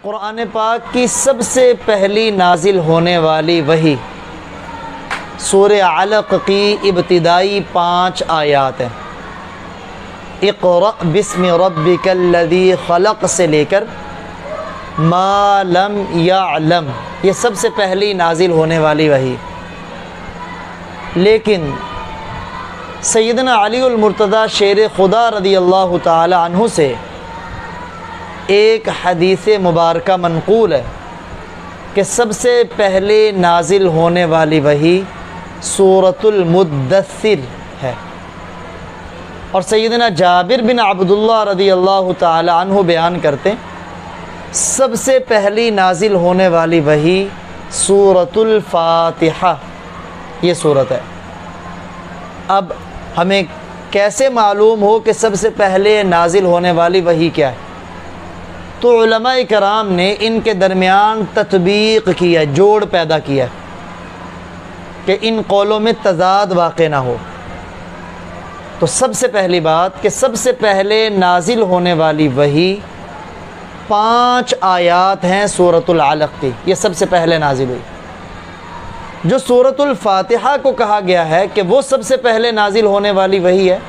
قرآن پاک کی سب سے پہلی نازل ہونے والی وحی سورہ علق کی ابتدائی 5 آیات ہیں۔ اقرأ بسم ربک الذی خلق سے لے کر ما لم یعلم، یہ سب سے پہلی نازل ہونے والی وحی۔ لیکن سیدنا علی المرتضیٰ شیر خدا رضی اللہ تعالی عنہ سے ایک حدیث مبارکہ منقول ہے کہ سب سے پہلے نازل ہونے والی وحی سورۃ المدثر ہے، اور سیدنا جابر بن عبداللہ رضی اللہ تعالی عنہ بیان کرتے ہیں سب سے پہلی نازل ہونے والی وحی سورۃ الفاتحہ، یہ سورت ہے۔ اب ہمیں کیسے معلوم ہو کہ سب سے پہلے نازل ہونے والی وحی کیا ہے؟ تو علماء کرام نے ان کے درمیان تطبیق کیا، جوڑ پیدا کیا کہ ان قولوں میں تضاد واقع نہ ہو۔ تو سب سے پہلی بات کہ سب سے پہلے نازل ہونے والی وحی 5 آیات ہیں سورۃ العلق کی، یہ سب سے پہلے نازل ہوئی۔ جو سورۃ الفاتحہ کو کہا گیا ہے کہ وہ سب سے پہلے نازل ہونے والی وحی ہے،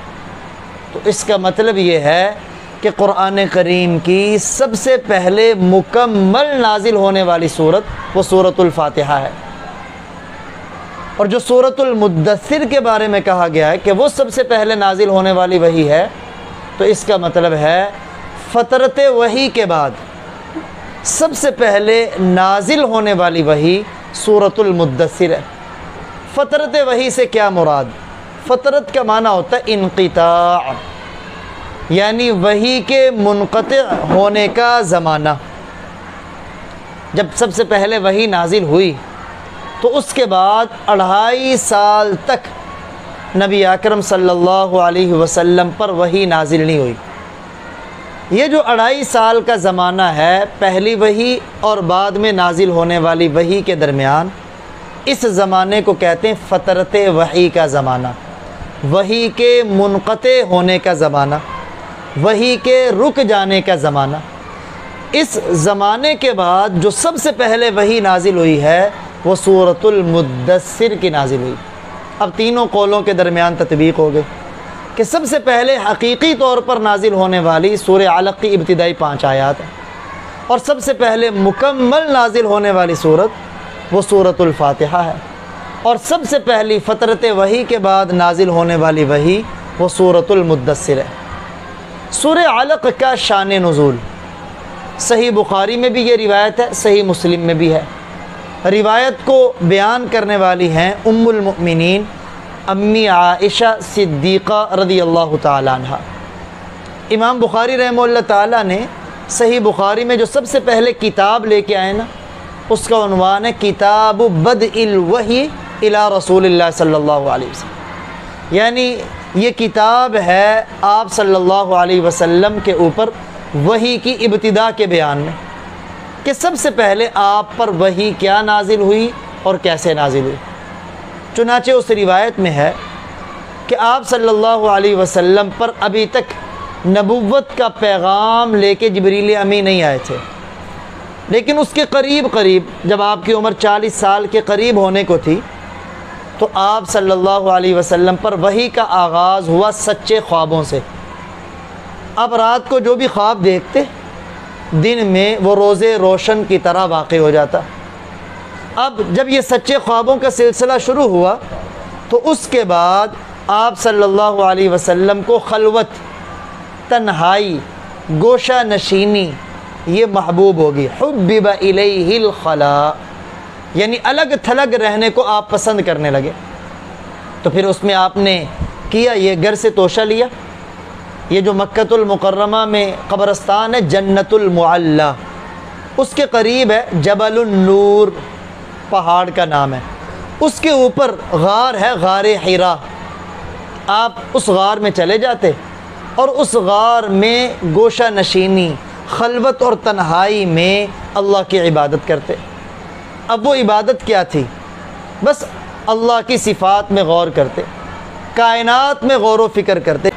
تو اس کا مطلب یہ ہے کہ قرآن کریم کی سب سے پہلے مکمل نازل ہونے والی سورت وہ سورۃ الفاتحہ ہے۔ اور جو سورۃ المدثر کے بارے میں کہا گیا ہے کہ وہ سب سے پہلے نازل ہونے والی وحی ہے، تو اس کا مطلب ہے فترت وحی کے بعد سب سے پہلے نازل ہونے والی وحی سورۃ المدثر ہے۔ فترت وحی سے کیا مراد؟ فترت کا معنی ہوتا ہے انقطاع، یعنی وحی کے منقطع ہونے کا زمانہ۔ جب سب سے پہلے وحی نازل ہوئی تو اس کے بعد 2.5 سال تک نبی اکرم صلی اللہ علیہ وسلم پر وحی نازل نہیں ہوئی۔ یہ جو 2.5 سال کا زمانہ ہے پہلی وحی اور بعد میں نازل ہونے والی وحی کے درمیان، اس زمانے کو کہتے ہیں فترت وحی کا زمانہ، وحی کے منقطع ہونے کا زمانہ، وحی کے رک جانے کا زمانہ۔ اس زمانے کے بعد جو سب سے پہلے وحی نازل ہوئی ہے وہ سورۃ المدثر کی نازل ہوئی۔ اب تینوں قولوں کے درمیان تطبیق ہو گئی کہ سب سے پہلے حقیقی طور پر نازل ہونے والی سورہ علق کی ابتدائی 5 آیات ہیں، اور سب سے پہلے مکمل نازل ہونے والی سورت وہ سورۃ الفاتحہ ہے، اور سب سے پہلی فترت وحی کے بعد نازل ہونے والی وحی وہ سورۃ المدثر ہے۔ سورہ علق کا شان نزول صحیح بخاری میں بھی یہ روایت ہے، صحیح مسلم میں بھی ہے۔ روایت کو بیان کرنے والی ہیں ام المؤمنین امی عائشہ صدیقہ رضی اللہ تعالی عنہ۔ امام بخاری رحمہ اللہ تعالی نے صحیح بخاری میں جو سب سے پہلے کتاب لے کے آئے نا، اس کا عنوان ہے کتاب بدء الوحی الی رسول اللہ صلی اللہ علیہ وسلم، یعنی یہ کتاب ہے آپ صلی اللہ علیہ وسلم کے اوپر وحی کی ابتدا کے بیان میں، کہ سب سے پہلے آپ پر وحی کیا نازل ہوئی اور کیسے نازل ہوئی۔ چنانچہ اس روایت میں ہے کہ آپ صلی اللہ علیہ وسلم پر ابھی تک نبوت کا پیغام لے کے جبریل امین نہیں آئے تھے، لیکن اس کے قریب جب آپ کی عمر 40 سال کے قریب ہونے کو تھی تو آپ صلی اللہ علیہ وسلم پر وحی کا آغاز ہوا سچے خوابوں سے۔ اب رات کو جو بھی خواب دیکھتے دن میں وہ روزے روشن کی طرح واقع ہو جاتا۔ اب جب یہ سچے خوابوں کا سلسلہ شروع ہوا تو اس کے بعد آپ صلی اللہ علیہ وسلم کو خلوت، تنہائی، گوشہ نشینی یہ محبوب ہوگی۔ حبب الیہ الخلاء، یعنی الگ تھلگ رہنے کو آپ پسند کرنے لگے۔ تو پھر اس میں آپ نے کیا، یہ گھر سے توشہ لیا، یہ جو مکۃ المکرمہ میں قبرستان ہے جنت المعلی، اس کے قریب ہے جبل النور، پہاڑ کا نام ہے، اس کے اوپر غار ہے، غار حرا۔ آپ اس غار میں چلے جاتے اور اس غار میں گوشہ نشینی، خلوت اور تنہائی میں اللہ کی عبادت کرتے۔ اب وہ عبادت کیا تھی؟ بس اللہ کی صفات میں غور کرتے، کائنات میں غور و فکر کرتے۔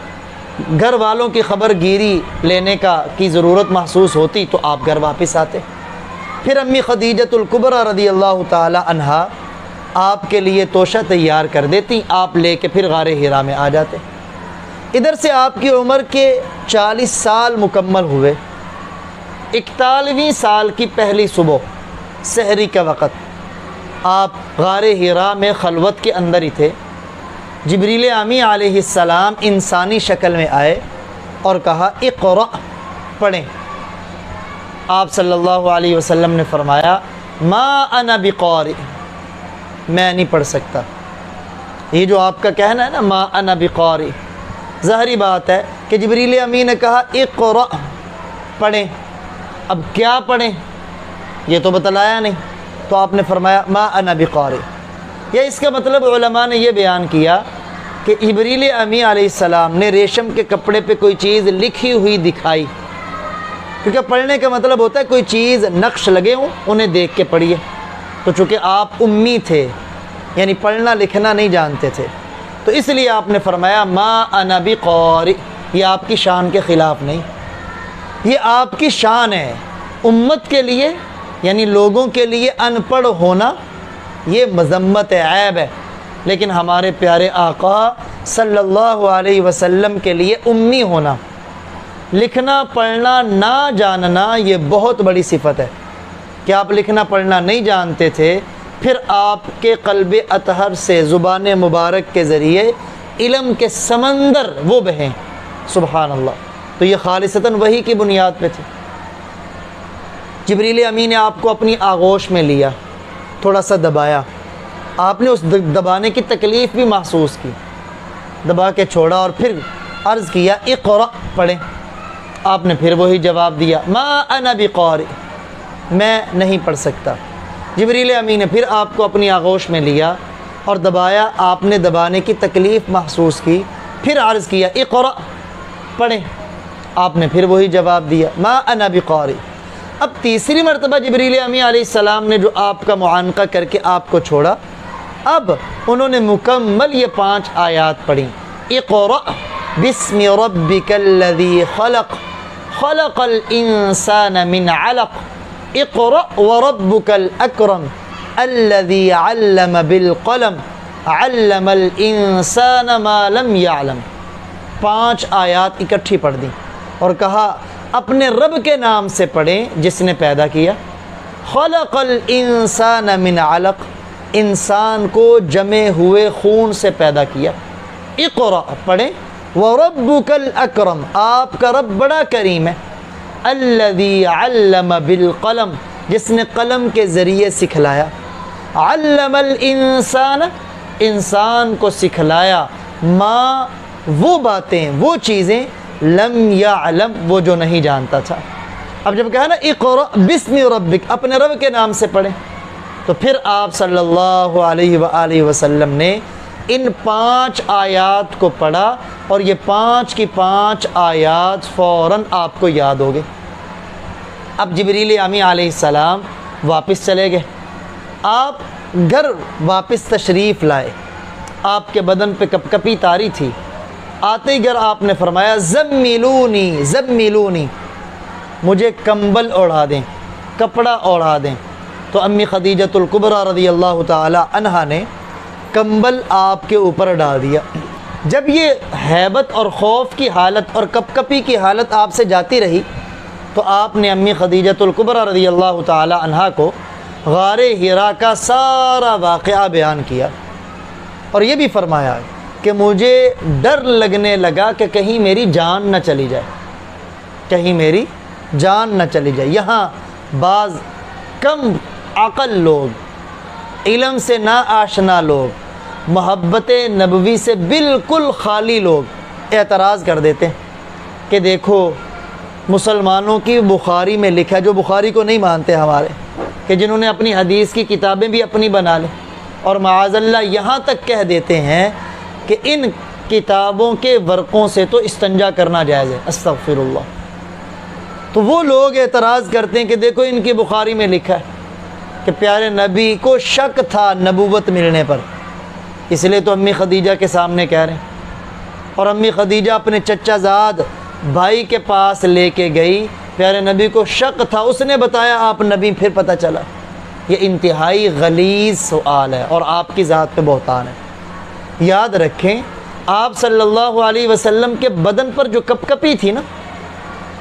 گھر والوں کی خبر گیری لینے کی ضرورت محسوس ہوتی تو آپ گھر واپس آتے۔ پھر امی خدیجۃ الکبریٰ رضی اللہ تعالی عنہا آپ کے لیے توشہ تیار کر دیتی، آپ لے کے پھر غار حرا میں آ جاتے۔ ادھر سے آپ کی عمر کے 40 سال مکمل ہوئے۔ 41ویں سال کی پہلی صبح سحری کا وقت آپ غار حرا میں خلوت کے اندر ہی تھے، جبریل امی علیہ السلام انسانی شکل میں آئے اور کہا اقرأ، پڑھیں۔ آپ صلی اللہ علیہ وسلم نے فرمایا ما انا بقارئ، میں نہیں پڑھ سکتا۔ یہ جو آپ کا کہنا ہے نا ما انا بقارئ، ظاہری بات ہے کہ جبریل امی نے کہا اقرأ، پڑھیں۔ اب کیا پڑھیں یہ تو بتلایا نہیں، تو آپ نے فرمایا ما انا بقارئ۔ یا اس کا مطلب علماء نے یہ بیان کیا کہ جبریل امی علیہ السلام نے ریشم کے کپڑے پہ کوئی چیز لکھی ہوئی دکھائی، کیونکہ پڑھنے کا مطلب ہوتا ہے کوئی چیز نقش لگے ہوں انہیں دیکھ کے پڑھیے۔ تو چونکہ آپ امی تھے یعنی پڑھنا لکھنا نہیں جانتے تھے، تو اس لیے آپ نے فرمایا ما انا بقارئ۔ یہ آپ کی شان کے خلاف نہیں، یہ آپ کی شان ہے۔ امت کے لیے یعنی لوگوں کے لیے ان پڑھ ہونا یہ مذمت ہے، عیب ہے، لیکن ہمارے پیارے آقا صلی اللہ علیہ وسلم کے لیے امی ہونا، لکھنا پڑھنا نہ جاننا یہ بہت بڑی صفت ہے کہ آپ لکھنا پڑھنا نہیں جانتے تھے، پھر آپ کے قلب اطہر سے زبان مبارک کے ذریعے علم کے سمندر وہ بہیں، سبحان اللہ۔ تو یہ خالصتاً وحی کی بنیاد پہ تھی۔ جبریل امی نے آپ کو اپنی آغوش میں لیا، تھوڑا سا دبایا، آپ نے اس دبانے کی تکلیف بھی محسوس کی، دبا کے چھوڑا اور پھر عرض کیا اقرأ، پڑھیں۔ آپ نے پھر وہی جواب دیا ما انا بقارئ، میں نہیں پڑھ سکتا۔ جبریل امی نے پھر آپ کو اپنی آغوش میں لیا اور دبایا، آپ نے دبانے کی تکلیف محسوس کی، پھر عرض کیا اقرأ، پڑھیں۔ آپ نے پھر وہی جواب دیا ما انا بقارئ۔ اب تیسری مرتبہ جبریل امی علیہ السلام نے جو آپ کا معانقہ کر کے آپ کو چھوڑا، اب انہوں نے مکمل یہ 5 آیات پڑھی۔ اقرأ بسم ربک الذی خلق، خلق الانسان من علق، اقرأ وربک الاکرم الذی علم بالقلم، علم الانسان ما لم يعلم۔ 5 آیات اکٹھی پڑھ دیں اور کہا اپنے رب کے نام سے پڑھیں جس نے پیدا کیا۔ خلق الانسان من علق، انسان کو جمے ہوئے خون سے پیدا کیا۔ اقرأ، پڑھیں۔ وربک الاکرم، آپ کا رب بڑا کریم ہے۔ الذی علم بالقلم، جس نے قلم کے ذریعے سکھلایا۔ علم الانسان، انسان کو سکھلایا، ما، وہ باتیں، وہ چیزیں، لم یعلم، وہ جو نہیں جانتا تھا۔ اب جب کہا نا اقرأ بسم ربک، اپنے رب کے نام سے پڑھیں، تو پھر آپ صلی اللہ علیہ وآلہ وسلم نے ان 5 آیات کو پڑھا اور یہ 5 کی 5 آیات فوراً آپ کو یاد ہو گئے۔ اب جبریل امی علیہ السلام واپس چلے گئے، آپ گھر واپس تشریف لائے، آپ کے بدن پہ کپ کپی طاری تھی۔ آتے ہی گھر آپ نے فرمایا زملونی زملونی، مجھے کمبل اوڑھا دیں، کپڑا اوڑھا دیں۔ تو امی خدیجۃ الکبریٰ رضی اللہ تعالی عنہا نے کمبل آپ کے اوپر ڈال دیا۔ جب یہ ہیبت اور خوف کی حالت اور کپ کپی کی حالت آپ سے جاتی رہی تو آپ نے امی خدیجۃ الکبریٰ رضی اللہ تعالی عنہا کو غار حرا کا سارا واقعہ بیان کیا اور یہ بھی فرمایا کہ مجھے ڈر لگنے لگا کہ کہیں میری جان نہ چلی جائے، کہیں میری جان نہ چلی جائے۔ یہاں بعض کم عقل لوگ، علم سے نا آشنا لوگ، محبت نبوی سے بالکل خالی لوگ اعتراض کر دیتے ہیں کہ دیکھو مسلمانوں کی بخاری میں لکھا، جو بخاری کو نہیں مانتے ہمارے، کہ جنہوں نے اپنی حدیث کی کتابیں بھی اپنی بنا لیں، اور معاذ اللہ یہاں تک کہہ دیتے ہیں کہ ان کتابوں کے ورقوں سے تو استنجا کرنا جائز ہے، استغفر اللہ۔ تو وہ لوگ اعتراض کرتے ہیں کہ دیکھو ان کی بخاری میں لکھا ہے کہ پیارے نبی کو شک تھا نبوت ملنے پر، اس لیے تو امی خدیجہ کے سامنے کہہ رہے ہیں۔ اور امی خدیجہ اپنے چچا زاد بھائی کے پاس لے کے گئی پیارے نبی کو شک تھا، اس نے بتایا آپ نبی، پھر پتہ چلا۔ یہ انتہائی غلیظ سوال ہے اور آپ کی ذات پہ بہتان ہے۔ یاد رکھیں، آپ صلی اللہ علیہ وسلم کے بدن پر جو کپ کپی تھی نا،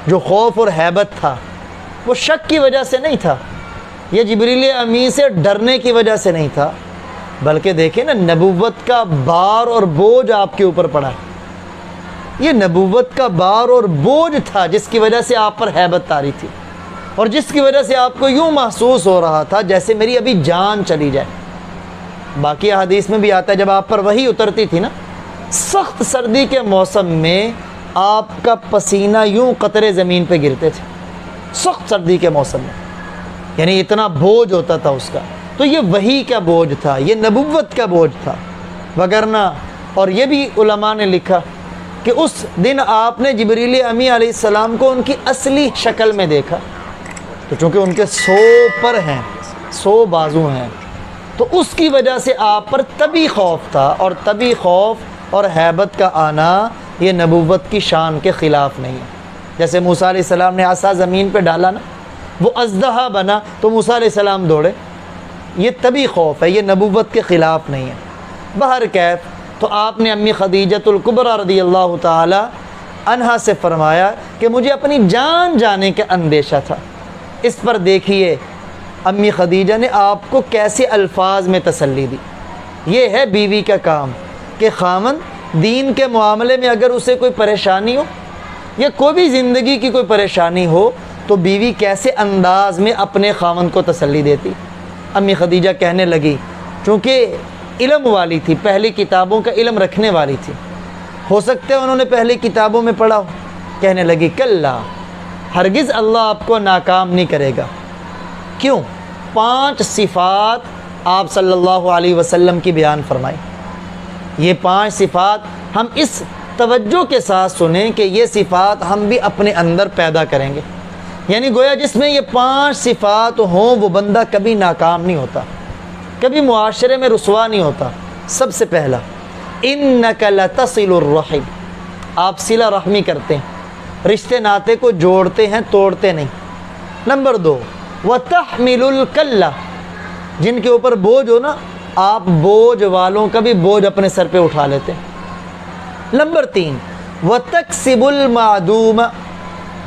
جو خوف اور ہیبت تھا، وہ شک کی وجہ سے نہیں تھا، یہ جبریل امی سے ڈرنے کی وجہ سے نہیں تھا، بلکہ دیکھیں نا، نبوت کا بار اور بوجھ آپ کے اوپر پڑا ہے۔ یہ نبوت کا بار اور بوجھ تھا جس کی وجہ سے آپ پر ہیبت طاری تھی، اور جس کی وجہ سے آپ کو یوں محسوس ہو رہا تھا جیسے میری ابھی جان چلی جائے۔ باقی حدیث میں بھی آتا ہے، جب آپ پر وحی اترتی تھی نا، سخت سردی کے موسم میں آپ کا پسینہ یوں قطرے زمین پہ گرتے تھے، سخت سردی کے موسم میں، یعنی اتنا بوجھ ہوتا تھا اس کا۔ تو یہ وحی کا بوجھ تھا، یہ نبوت کا بوجھ تھا، وگرنہ، اور یہ بھی علماء نے لکھا کہ اس دن آپ نے جبریل امی علیہ السلام کو ان کی اصلی شکل میں دیکھا، تو چونکہ ان کے 100 پر ہیں، 100 بازو ہیں، تو اس کی وجہ سے آپ پر طبی خوف تھا، اور طبی خوف اور ہیبت کا آنا یہ نبوت کی شان کے خلاف نہیں ہے۔ جیسے موسیٰ علیہ السلام نے عصا زمین پہ ڈالا نا، وہ اژدہا بنا تو موسیٰ علیہ السلام دوڑے، یہ طبی خوف ہے، یہ نبوت کے خلاف نہیں ہے۔ بہرکیف، تو آپ نے امی خدیجۃ الکبریٰ رضی اللہ تعالی عنہا سے فرمایا کہ مجھے اپنی جان جانے کا اندیشہ تھا۔ اس پر دیکھیے امی خدیجہ نے آپ کو کیسے الفاظ میں تسلی دی۔ یہ ہے بیوی کا کام کہ خامند دین کے معاملے میں اگر اسے کوئی پریشانی ہو یا کوئی بھی زندگی کی کوئی پریشانی ہو تو بیوی کیسے انداز میں اپنے خامند کو تسلی دیتی۔ امی خدیجہ کہنے لگی، چونکہ علم والی تھی، پہلی کتابوں کا علم رکھنے والی تھی، ہو سکتا ہے انہوں نے پہلی کتابوں میں پڑھا ہو، کہنے لگی کلا، ہرگز اللہ آپ کو ناکام نہیں کرے گا۔ کیوں؟ 5 صفات آپ صلی اللہ علیہ وسلم کی بیان فرمائی۔ یہ 5 صفات ہم اس توجہ کے ساتھ سنیں کہ یہ صفات ہم بھی اپنے اندر پیدا کریں گے، یعنی گویا جس میں یہ 5 صفات ہوں وہ بندہ کبھی ناکام نہیں ہوتا، کبھی معاشرے میں رسوا نہیں ہوتا۔ سب سے پہلا، انک لتصل الرحم، آپ صلہ رحمی کرتے ہیں، رشتے ناطے کو جوڑتے ہیں، توڑتے نہیں۔ نمبر 2، وتحمل الکلہ، جن کے اوپر بوجھ ہو نا، آپ بوجھ والوں کا بھی بوجھ اپنے سر پہ اٹھا لیتے ہیں۔ نمبر 3، وتکسب المعدوم،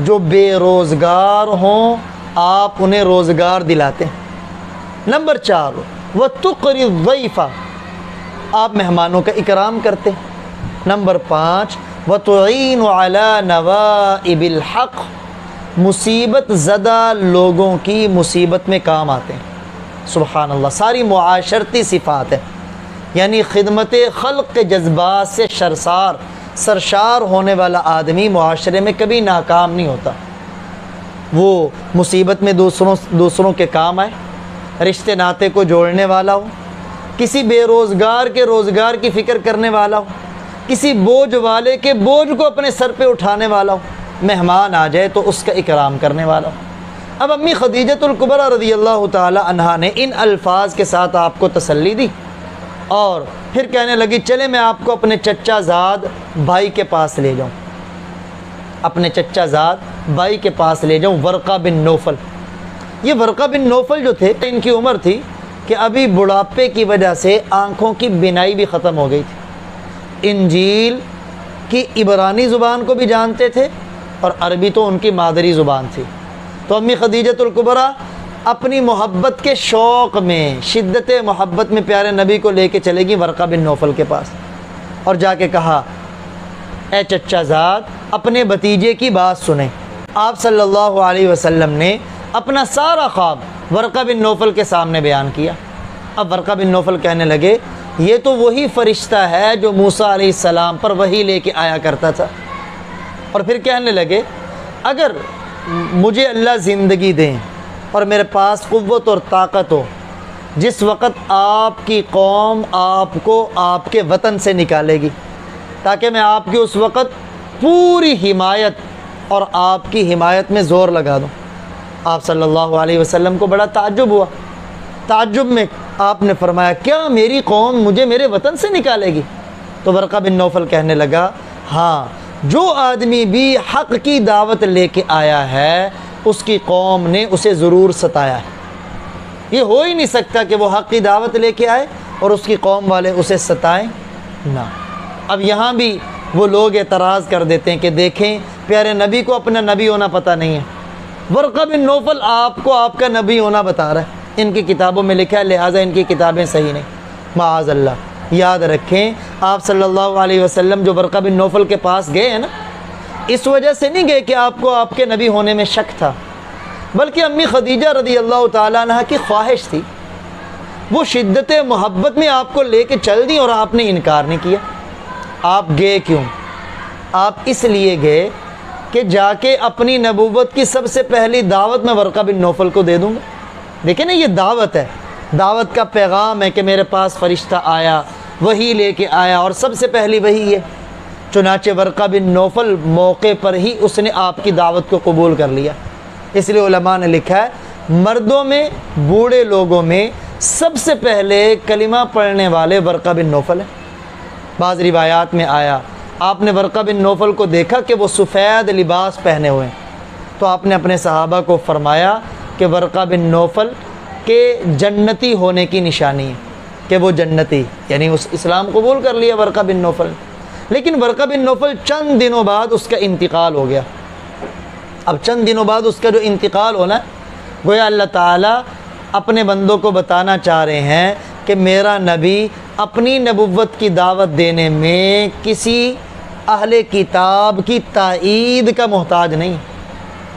جو بے روزگار ہوں آپ انہیں روزگار دلاتے ہیں۔ نمبر 4، وتقری الضیف، آپ مہمانوں کا اکرام کرتے ہیں۔ نمبر 5، وتعین علی نوائب الحق، مصیبت زدہ لوگوں کی مصیبت میں کام آتے ہیں۔ سبحان اللہ، ساری معاشرتی صفات ہیں، یعنی خدمت خلق کے جذبات سے سرشار ہونے والا آدمی معاشرے میں کبھی ناکام نہیں ہوتا۔ وہ مصیبت میں دوسروں کے کام آئے، رشتے ناطے کو جوڑنے والا ہو، کسی بے روزگار کے روزگار کی فکر کرنے والا ہو، کسی بوجھ والے کے بوجھ کو اپنے سر پہ اٹھانے والا ہو، مہمان آ جائے تو اس کا اکرام کرنے والا ہو۔ اب امی خدیجۃ الکبریٰ رضی اللہ تعالی عنہا نے ان الفاظ کے ساتھ آپ کو تسلی دی، اور پھر کہنے لگی چلے میں آپ کو اپنے چچا زاد بھائی کے پاس لے جاؤں، اپنے چچا زاد بھائی کے پاس لے جاؤں، ورقہ بن نوفل۔ یہ ورقہ بن نوفل جو تھے، ان کی عمر تھی کہ ابھی بڑھاپے کی وجہ سے آنکھوں کی بینائی بھی ختم ہو گئی تھی۔ انجیل کی عبرانی زبان کو بھی جانتے تھے اور عربی تو ان کی مادری زبان تھی۔ تو امی خدیجۃ الکبریٰ اپنی محبت کے شوق میں، شدت محبت میں پیارے نبی کو لے کے چلے گی ورقہ بن نوفل کے پاس، اور جا کے کہا، اے چچا زاد، اپنے بھتیجے کی بات سنیں۔ آپ صلی اللہ علیہ وسلم نے اپنا سارا خواب ورقہ بن نوفل کے سامنے بیان کیا۔ اب ورقہ بن نوفل کہنے لگے، یہ تو وہی فرشتہ ہے جو موسیٰ علیہ السلام پر وحی لے کے آیا کرتا تھا۔ اور پھر کہنے لگے، اگر مجھے اللہ زندگی دیں اور میرے پاس قوت اور طاقت ہو، جس وقت آپ کی قوم آپ کو آپ کے وطن سے نکالے گی، تاکہ میں آپ کی اس وقت پوری حمایت اور آپ کی حمایت میں زور لگا دوں۔ آپ صلی اللہ علیہ وسلم کو بڑا تعجب ہوا۔ تعجب میں آپ نے فرمایا، کیا میری قوم مجھے میرے وطن سے نکالے گی؟ تو ورقہ بن نوفل کہنے لگا، ہاں، جو آدمی بھی حق کی دعوت لے کے آیا ہے اس کی قوم نے اسے ضرور ستایا ہے۔ یہ ہو ہی نہیں سکتا کہ وہ حق کی دعوت لے کے آئے اور اس کی قوم والے اسے ستائیں نہ۔ اب یہاں بھی وہ لوگ اعتراض کر دیتے ہیں کہ دیکھیں پیارے نبی کو اپنا نبی ہونا پتہ نہیں ہے، ورقہ بن نوفل آپ کو آپ کا نبی ہونا بتا رہا ہے، ان کی کتابوں میں لکھا ہے، لہٰذا ان کی کتابیں صحیح نہیں، معاذ اللہ۔ یاد رکھیں آپ صلی اللہ علیہ وسلم جو ورقہ بن نوفل کے پاس گئے ہیں نا، اس وجہ سے نہیں گئے کہ آپ کو آپ کے نبی ہونے میں شک تھا، بلکہ امی خدیجہ رضی اللہ تعالیٰ عنہ کی خواہش تھی، وہ شدت محبت میں آپ کو لے کے چل دی اور آپ نے انکار نہیں کیا۔ آپ گئے کیوں؟ آپ اس لیے گئے کہ جا کے اپنی نبوت کی سب سے پہلی دعوت میں ورقہ بن نوفل کو دے دوں گا۔ دیکھیں نا، یہ دعوت ہے، دعوت کا پیغام ہے کہ میرے پاس فرشتہ آیا، وہی لے کے آیا، اور سب سے پہلی وہی ہے۔ چنانچہ ورقہ بن نوفل موقع پر ہی اس نے آپ کی دعوت کو قبول کر لیا۔ اس لیے علماء نے لکھا ہے مردوں میں، بوڑھے لوگوں میں سب سے پہلے کلمہ پڑھنے والے ورقہ بن نوفل ہیں۔ بعض روایات میں آیا آپ نے ورقہ بن نوفل کو دیکھا کہ وہ سفید لباس پہنے ہوئے ہیں، تو آپ نے اپنے صحابہ کو فرمایا کہ ورقہ بن نوفل کے جنتی ہونے کی نشانی ہے کہ وہ جنتی، یعنی اس اسلام قبول کر لیا ورقہ بن نوفل۔ لیکن ورقہ بن نوفل چند دنوں بعد اس کا انتقال ہو گیا۔ اب چند دنوں بعد اس کا جو انتقال ہونا ہے، گویا اللہ تعالیٰ اپنے بندوں کو بتانا چاہ رہے ہیں کہ میرا نبی اپنی نبوت کی دعوت دینے میں کسی اہل کتاب کی تائید کا محتاج نہیں۔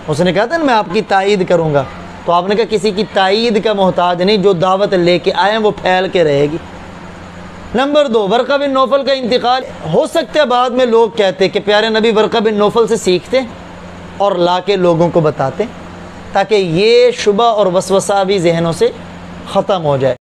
اس نے کہا تھا نا میں آپ کی تائید کروں گا، تو آپ نے کہا کسی کی تائید کا محتاج نہیں، جو دعوت لے کے آئے وہ پھیل کے رہے گی۔ نمبر 2، ورقہ بن نوفل کا انتقال ہو سکتا ہے بعد میں لوگ کہتے کہ پیارے نبی ورقہ بن نوفل سے سیکھتے اور لا کے لوگوں کو بتاتے، تاکہ یہ شبہ اور وسوسہ بھی ذہنوں سے ختم ہو جائے۔